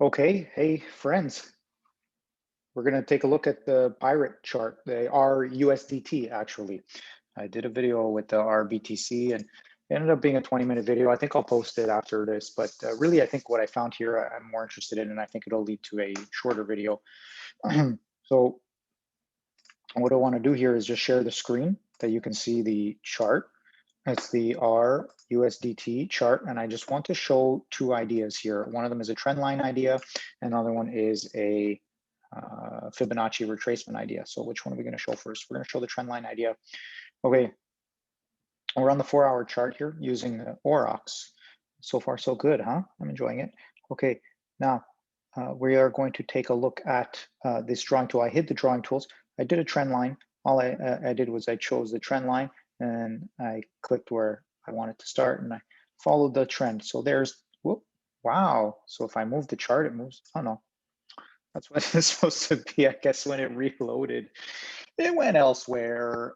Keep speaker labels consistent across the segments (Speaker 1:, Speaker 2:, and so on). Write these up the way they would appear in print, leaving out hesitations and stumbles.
Speaker 1: Okay, hey friends, we're going to take a look at the pirate chart, the ARRR actually. I did a video with the RBTC and it ended up being a 20-minute video. I think I'll post it after this, but really I think what I found here I'm more interested in, and I think it'll lead to a shorter video. So what I want to do here is just share the screen that you can see the chart. It's the USDT chart, and I just want to show two ideas here. One of them is a trend line idea, and another one is a Fibonacci retracement idea. So which one are we going to show first? We're going to show the trend line idea. Okay, we're on the 4-hour chart here using the aurox. So far, so good, huh? I'm enjoying it. Okay, now we are going to take a look at this drawing tool. I hid the drawing tools. I did a trend line. All I did was I chose the trend line and I clicked where I wanted to start and I followed the trend. So there's, whoop, wow. So if I move the chart, it moves. Oh no, that's what it's supposed to be. I guess when it reloaded, it went elsewhere.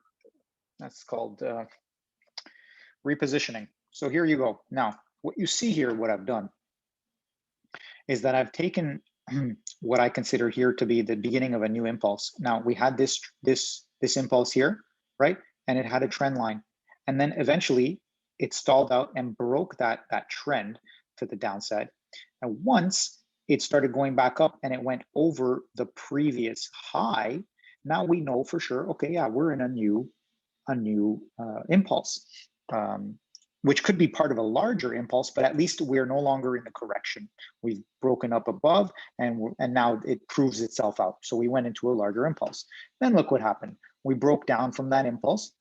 Speaker 1: That's called repositioning. So here you go. Now, what you see here, what I've done is that I've taken what I consider here to be the beginning of a new impulse. Now we had this impulse here, right? And it had a trend line. And then eventually it stalled out and broke that trend to the downside. And once it started going back up and it went over the previous high, now we know for sure, okay, yeah, we're in a new impulse, which could be part of a larger impulse, but at least we're no longer in the correction. We've broken up above and now it proves itself out. So we went into a larger impulse. Then look what happened. We broke down from that impulse,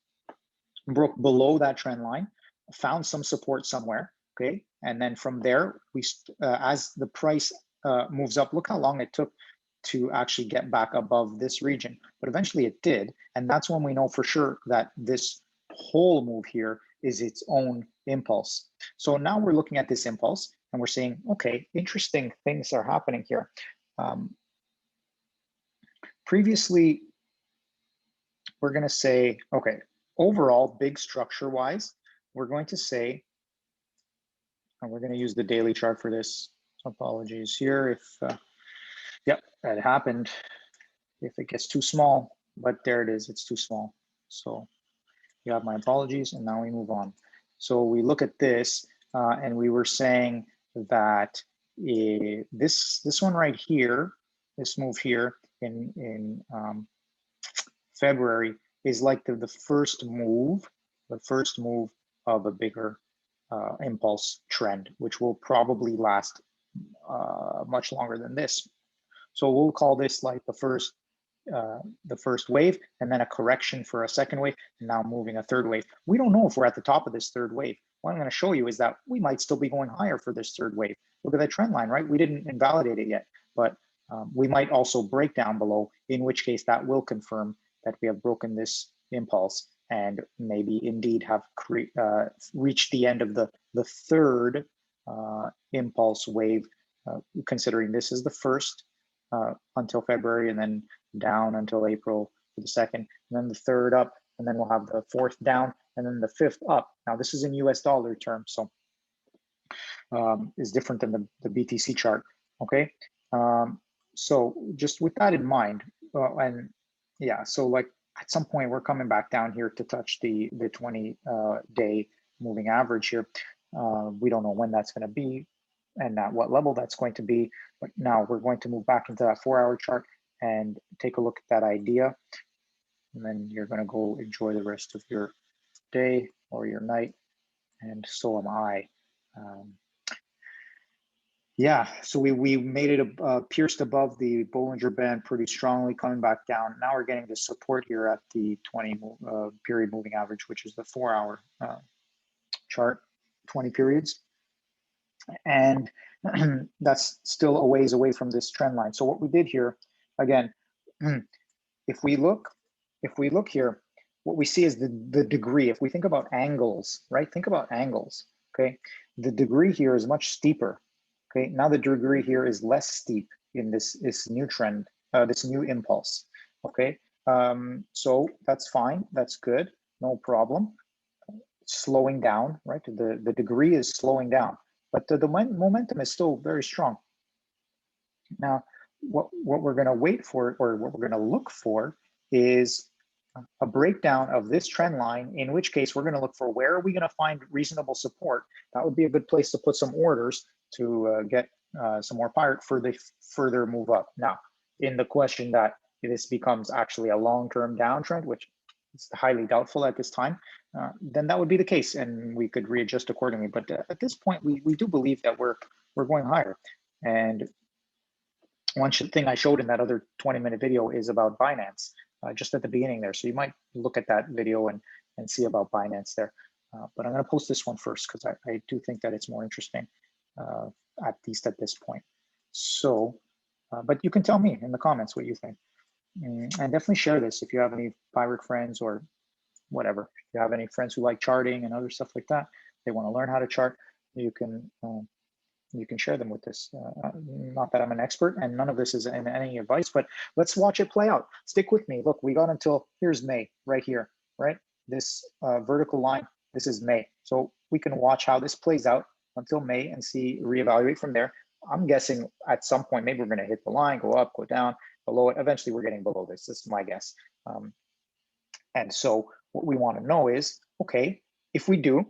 Speaker 1: broke below that trend line, found some support somewhere, okay? And then from there, as the price moves up, look how long it took to actually get back above this region, but eventually it did. And that's when we know for sure that this whole move here is its own impulse. So now we're looking at this impulse and we're saying, okay, interesting things are happening here. Previously, we're going to say, okay, overall, big structure wise, we're going to say, and we're going to use the daily chart for this. Apologies here if, yep, that happened. If it gets too small, but there it is, it's too small. So you have my apologies, and now we move on. So we look at this, and we were saying that this one right here, this move here in February is like the first move of a bigger impulse trend, which will probably last much longer than this. So we'll call this like the first wave, and then a correction for a second wave, and now moving a third wave. We don't know if we're at the top of this third wave. What I'm going to show you is that we might still be going higher for this third wave. Look at that trend line, right? We didn't invalidate it yet, but we might also break down below, in which case that will confirm that we have broken this impulse and maybe indeed have reached the end of the third impulse wave, considering this is the first until February, and then down until April for the second, and then the third up, and then we'll have the fourth down, and then the fifth up. Now this is in US dollar terms, so is different than the BTC chart, okay? So just with that in mind, and yeah, so like at some point we're coming back down here to touch the 20-day moving average here. We don't know when that's going to be and at what level that's going to be, but now we're going to move back into that 4-hour chart and take a look at that idea, and then you're going to go enjoy the rest of your day or your night, and so am I. Yeah, so we made it pierced above the Bollinger Band pretty strongly, coming back down. Now we're getting the support here at the 20 period moving average, which is the 4-hour chart, 20 periods. And that's still a ways away from this trend line. So what we did here, again, if we look here, what we see is the degree. If we think about angles, right? Think about angles, okay? The degree here is much steeper, okay? Now the degree here is less steep in this new trend, this new impulse, okay? So that's fine, that's good, no problem. Slowing down, right? The degree is slowing down, but the momentum is still very strong. Now, what we're going to wait for, or what we're going to look for, is a breakdown of this trend line, in which case we're going to look for where are we going to find reasonable support. That would be a good place to put some orders to get some more pirate for the further move up. Now, in the question that this becomes actually a long-term downtrend, which is highly doubtful at this time, then that would be the case, and we could readjust accordingly. But at this point, we do believe that we're going higher. And one thing I showed in that other 20-minute video is about Binance, just at the beginning there. So you might look at that video and see about Binance there. But I'm going to post this one first because I do think that it's more interesting, at least at this point. So, but you can tell me in the comments what you think. And definitely share this if you have any pirate friends or whatever. If you have any friends who like charting and other stuff like that, they want to learn how to chart, you can share them with this. Not that I'm an expert, and none of this is in any advice, but let's watch it play out. Stick with me. Look, we got until, here's May right here, right? This vertical line, this is May. So we can watch how this plays out until May and see, reevaluate from there. I'm guessing at some point, maybe we're going to hit the line, go up, go down, below it. Eventually, we're getting below this. This is my guess. And so what we want to know is, okay, if we do,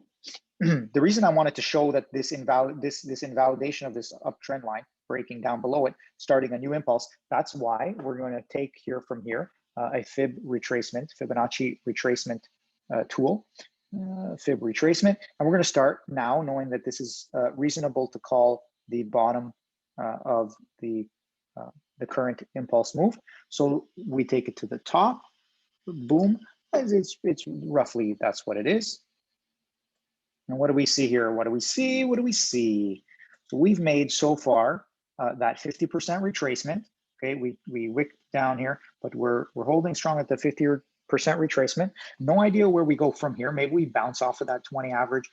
Speaker 1: the reason I wanted to show that this invalidation of this uptrend line, breaking down below it, starting a new impulse, that's why we're going to take here from here a Fibonacci retracement tool, fib retracement, and we're going to start now knowing that this is reasonable to call the bottom of the current impulse move. So we take it to the top, boom, it's roughly, that's what it is. And what do we see here? What do we see? What do we see? So we've made so far that 50% retracement. Okay, we wicked down here, but we're holding strong at the 50% retracement. No idea where we go from here. Maybe we bounce off of that 20 average,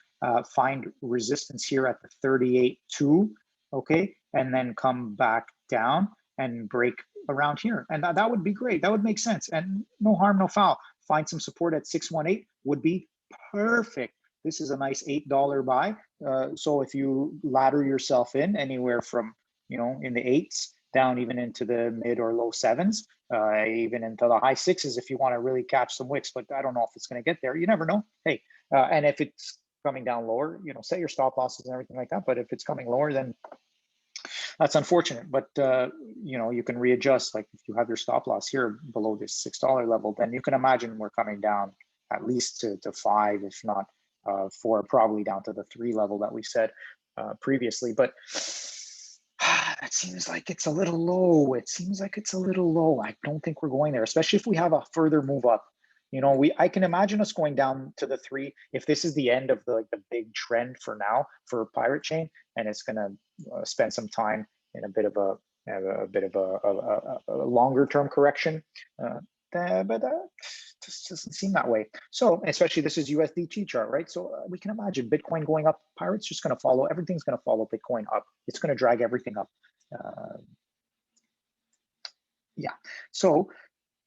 Speaker 1: find resistance here at the 38.2, okay, and then come back down and break around here. And that would be great. That would make sense. And no harm, no foul. Find some support at 618 would be perfect. This is a nice $8 buy. So if you ladder yourself in anywhere from, in the 8s down even into the mid or low 7s, even into the high 6s if you want to really catch some wicks, but I don't know if it's going to get there. You never know. Hey, and if it's coming down lower, set your stop losses and everything like that. But if it's coming lower, then that's unfortunate. But you can readjust. Like if you have your stop loss here below this $6 level, then you can imagine we're coming down at least to 5, if not 4, probably down to the 3 level that we said previously. But that seems like it's a little low. It seems like it's a little low. I don't think we're going there, especially if we have a further move up. I can imagine us going down to the 3 if this is the end of the big trend for now for Pirate Chain, and it's going to spend some time in a bit of a longer term correction. But just doesn't seem that way. So especially this is USDT chart, right? So we can imagine Bitcoin going up, Pirate's just going to follow. Everything's going to follow Bitcoin up. It's going to drag everything up. Yeah. So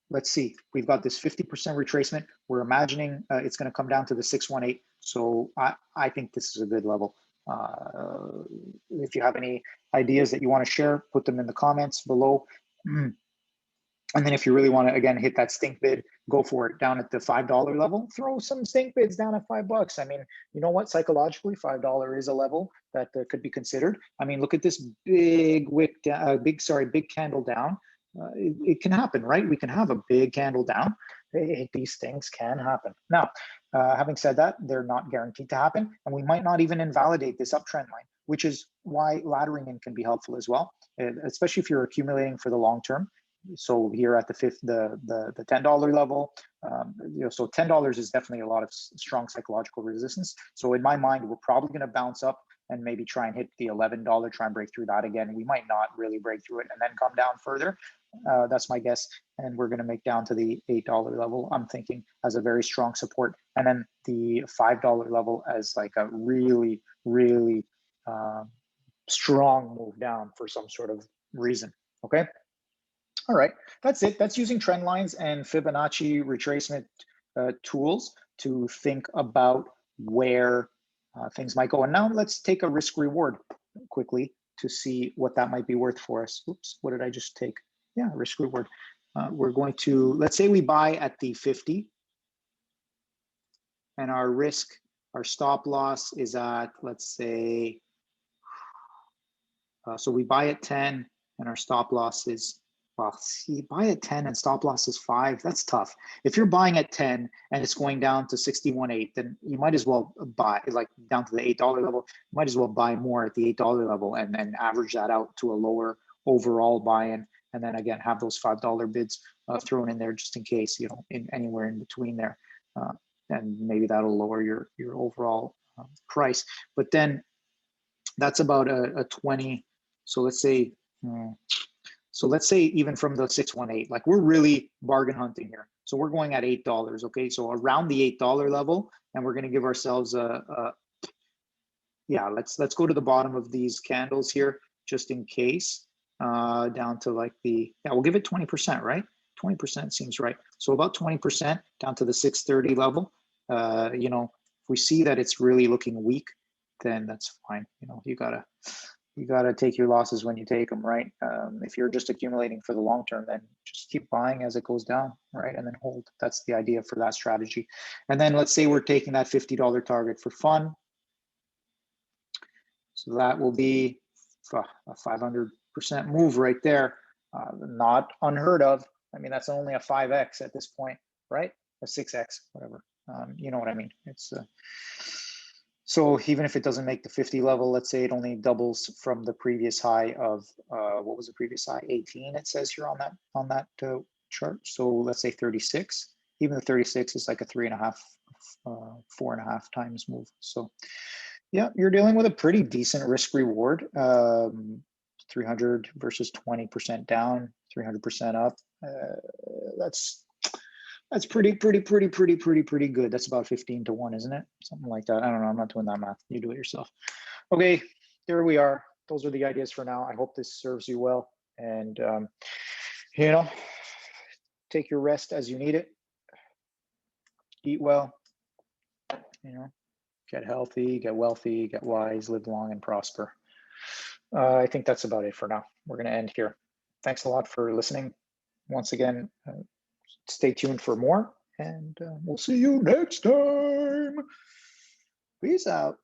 Speaker 1: let's see. We've got this 50% retracement. We're imagining it's going to come down to the 618. So I think this is a good level. If you have any ideas that you want to share, put them in the comments below. And then if you really want to, again, hit that stink bid, go for it down at the $5 level. Throw some stink bids down at $5. I mean, you know what? Psychologically, $5 is a level that could be considered. I mean, look at this big wick, big candle down. It can happen, right? We can have a big candle down. These things can happen. Now, having said that, they're not guaranteed to happen, and we might not even invalidate this uptrend line, which is why laddering in can be helpful as well, especially if you're accumulating for the long term. So here at the $10 level, so $10 is definitely a lot of strong psychological resistance. So in my mind, we're probably going to bounce up and maybe try and hit the $11, try and break through that again. We might not really break through it and then come down further. That's my guess. And we're going to make down to the $8 level, I'm thinking, as a very strong support. And then the $5 level as like a really, really strong move down for some sort of reason. Okay. All right, that's it. That's using trend lines and Fibonacci retracement tools to think about where things might go. And now let's take a risk reward quickly to see what that might be worth for us. Oops, what did I just take? Yeah, risk reward. We're going to, let's say we buy at the 50 and our risk, our stop loss is at, let's say, so we buy at 10 and our stop loss is, well, see, buy at 10 and stop loss is 5. That's tough. If you're buying at 10 and it's going down to 61.8, then you might as well buy, like down to the $8 level, you might as well buy more at the $8 level and then average that out to a lower overall buy-in. And then again, have those $5 bids thrown in there just in case, you know, in anywhere in between there. And maybe that'll lower your overall price. But then that's about a 20. So let's say, so let's say even from the 618, like we're really bargain hunting here. So we're going at $8, okay? So around the $8 level, and we're gonna give ourselves yeah, let's go to the bottom of these candles here, just in case, down to like the, yeah, we'll give it 20%, right? 20% seems right. So about 20% down to the 630 level. You know, if we see that it's really looking weak, then that's fine. You know, you gotta take your losses when you take them, right? If you're just accumulating for the long term, then just keep buying as it goes down, right? And then hold. That's the idea for that strategy. And then let's say we're taking that $50 target for fun. So that will be a 500% move right there. Not unheard of. I mean, that's only a 5x at this point, right? A 6x, whatever. You know what I mean? It's so even if it doesn't make the 50 level, let's say it only doubles from the previous high of what was the previous high? 18. It says here on that chart. So let's say 36. Even the 36 is like a 3.5, 4.5 times move. So yeah, you're dealing with a pretty decent risk reward. 300 versus 20% down, 300% up. That's pretty good. That's about 15 to 1, isn't it? Something like that. I don't know. I'm not doing that math. You do it yourself. Okay, there we are. Those are the ideas for now. I hope this serves you well. And, you know, take your rest as you need it. Eat well, you know, get healthy, get wealthy, get wise, live long and prosper. I think that's about it for now. We're going to end here. Thanks a lot for listening. Once again, stay tuned for more, and we'll see you next time. Peace out.